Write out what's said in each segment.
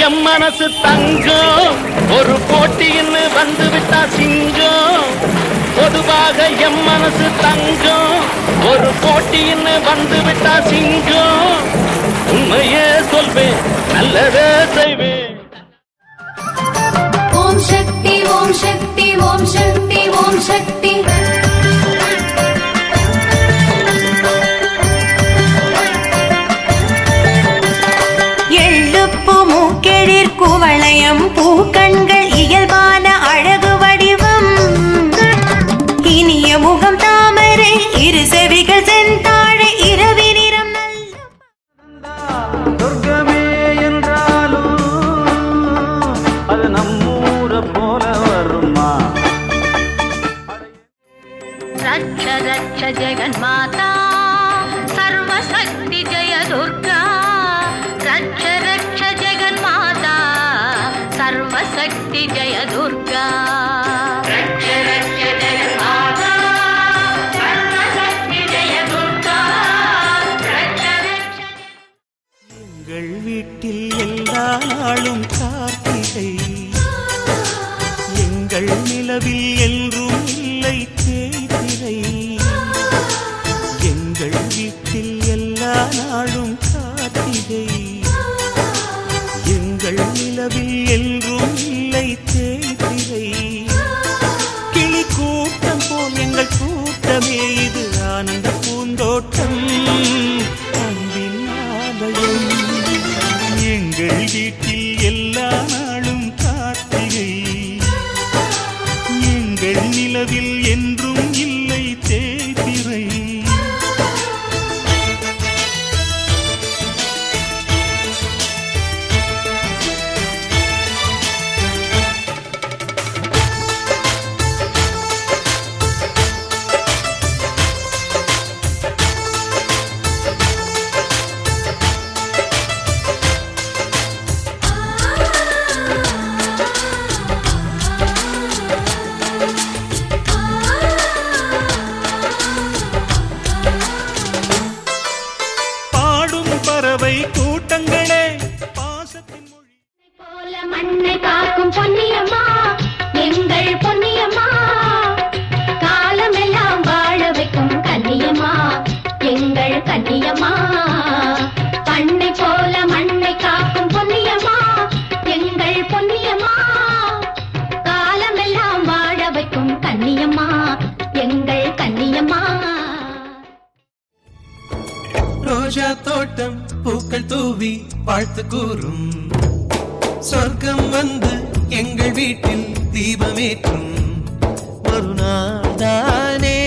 M மனசு தங்கம் ஒரு போட்டின்னு வந்து விட்டா சிங்கம் பொதுவாக எம் மனசு தங்கம் ஒரு போட்டின்னு வந்து விட்டா சிங்கம் உண்மையே சொல்வேன் நல்லதே செய்வேன் ஓம் சக்தி ஓம் சக்தி ஓம் சக்தி ஓம் சக்தி எள்ளுப்பு மூக்கெழிற் குவளையம் பூக்கண்கள் இயல்பான அழகு வடிவம் இனிய முகம் தாமரை இரு செவிகள் செந்தாழை இரவி நிறம் சொர்க்கமே என்றாலும் அது நம்மூர போல வருமா ரட்ச ரட்ச ஜெகன் மாதா சர்வசக்தி ஜெய துர்கா ரட்ச ரட்ச ஜெகன் மாதா சர்வசக்தி ஜெய துர்கா ரட்ச ரட்ச ஜெகன் மாதா சர்வசக்தி ஜெய துர்கா ரட்ச ரட்ச எங்கள் வீட்டில் எல்லா நாளும் கார்த்திகை எங்கள் நிலவில் என்றும் இல்லை தேய்திரை எங்கள் வீட்டில் எல்லா நாளும் கார்த்திகை எங்கள் நிலவில் என்றும் இல்லை தேய்திரை கிளி கூட்டம் போல் எங்கள் கூட்டமே இது ஆனந்த பூந்தோட்டம் அன்பின் ஆலயம் எங்கள் வீட்டில் எல்லா நாளும் கார்த்திகை எங்கள் நிலவில் என்றும் இல்லை தேய்திரை பறவை கூட்டங்களே பாசத்தின் மொழி போல மண்ணை காக்கும் பொன்னியம்மா எங்கள் பொன்னியம்மா காலமெல்லாம் வாழ வைக்கும் கன்னியம்மா எங்கள் கன்னியம்மா பண்ணை போல மண்ணை காக்கும் பொன்னியம்மா எங்கள் பொன்னியம்மா காலமெல்லாம் வாழ வைக்கும் கன்னியம்மா எங்கள் கன்னியம்மா ரோஜா தோட்டம் பூக்கள் தூவி வாழ்த்து கூறும் சொர்க்கம் வந்து எங்கள் வீட்டில் தீபமேற்றும் மறுநாள் தானே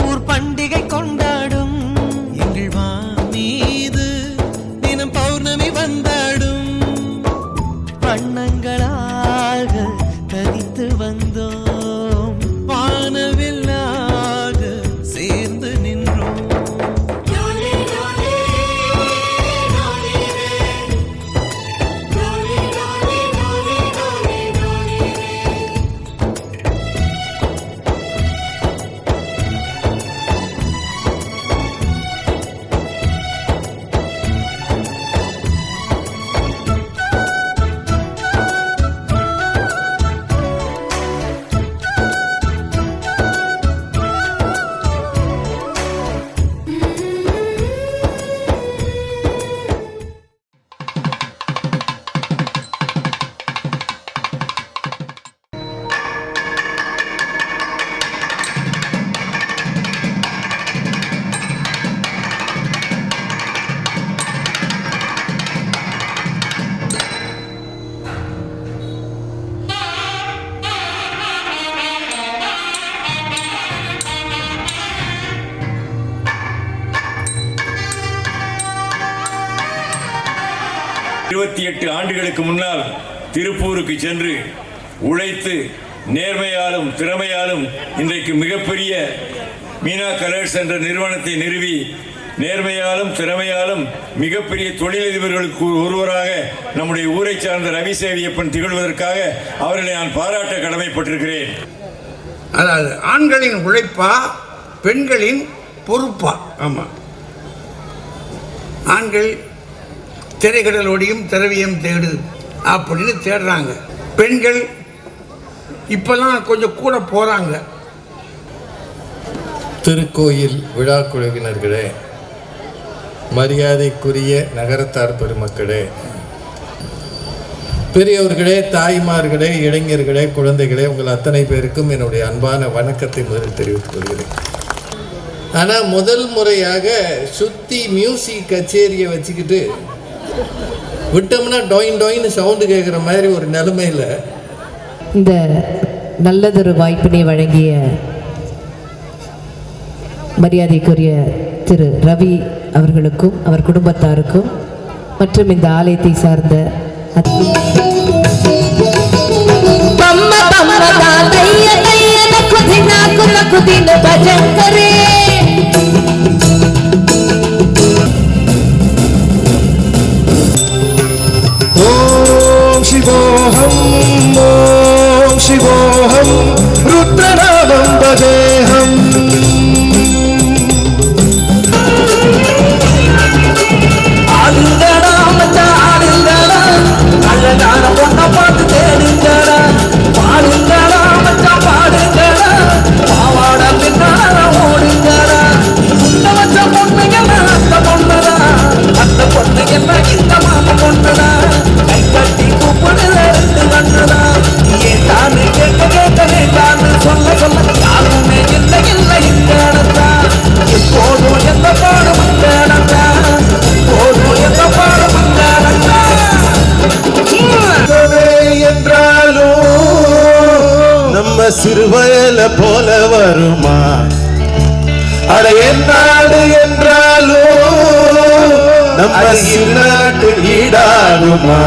ஊர் பண்டிகை கொண்டாடும் எங்கள் மீது தினம் பௌர்ணமி வந்தாடும் வண்ணங்களாக தனித்து வந்தோம் வானவில்லாக சேர்ந்து நின்றோம் ஆண்டுகளுக்கு முன்னால் திருப்பூருக்கு சென்று உழைத்து நேர்மையாலும் திறமையாலும் இன்றைக்கு மிகப்பெரிய மீனா கலர்ஸ் என்ற நிறுவனத்தை நிறுவி நேர்மையாலும் திறமையாலும் மிகப்பெரிய தொழிலதிபர்களுக்கு ஒருவராக நம்முடைய ஊரை சார்ந்த ரவி சேவியப்பன் திகழ்வதற்காக அவர்களை நான் பாராட்ட கடமைப்பட்டிருக்கிறேன். அதாவது ஆண்களின் உழைப்பா பெண்களின் பொறுப்பா? ஆமாம், ஆண்கள் திரைக்கடலோடியும் திரவியம் தேடு அப்படின்னு தேடுறாங்க. பெண்கள் இப்பெல்லாம் கொஞ்சம் கூட போறாங்க. திருக்கோயில் விழா குழுவினர்களே, மரியாதைக்குரிய நகரத்தார் பெருமக்களே, பெரியவர்களே, தாய்மார்களே, இளைஞர்களே, குழந்தைகளே, உங்கள் அத்தனை பேருக்கும் என்னுடைய அன்பான வணக்கத்தை முதலில் தெரிவித்துக் கொள்கிறேன். ஆனால் முதல் முறையாக சுற்றி மியூசிக் கச்சேரியை வச்சுக்கிட்டு விட்டோம்னா டொயின் டொயின்னு சவுண்டு கேட்குற மாதிரி ஒரு நிலைமையில் இந்த நல்லதொரு வாய்ப்பினை வழங்கிய மரியாதைக்குரிய திரு ரவி அவர்களுக்கும் அவர் குடும்பத்தாருக்கும் மற்றும் இந்த ஆலயத்தை சார்ந்த ஓம் சிவோஹம் ஓம் சிவோஹம் ருத்ரநாமம் பஜேஹம். ஆடுங்கடா மச்சான் ஆடுங்கடா, அழகான பொண்ணை பார்த்து தேடுங்கடா. பாடுங்கடா மச்சான் பாடுங்கடா, பாவாட பின்னால ஓடுங்கடா. இந்த வச்ச பொண்ணுங்கெல்லாம் அந்த பொண்ணுடா, அந்த பொண்ணுங்கெல்லாம் இந்த மாம பொண்ணுடா. கை கட்டி கூப்பிடுற ரெண்டு கண்ணுடா. ஏன் தானு கேட்க கேட்கவே தானு சொல்ல சொல்ல யாருமே இல்லை இல்லை இந்த இடத்தா. எப்போதும் எந்த பாடும் இந்த இடத்தா, எப்போதும் எந்த பாடும் இந்த இடத்தா. என்றாலும் நம்ம சிறுவயல போல வருமா? அட என்னாடு என்றாலும் நம்ம சிறுநாட்டு ஈடாகுமா?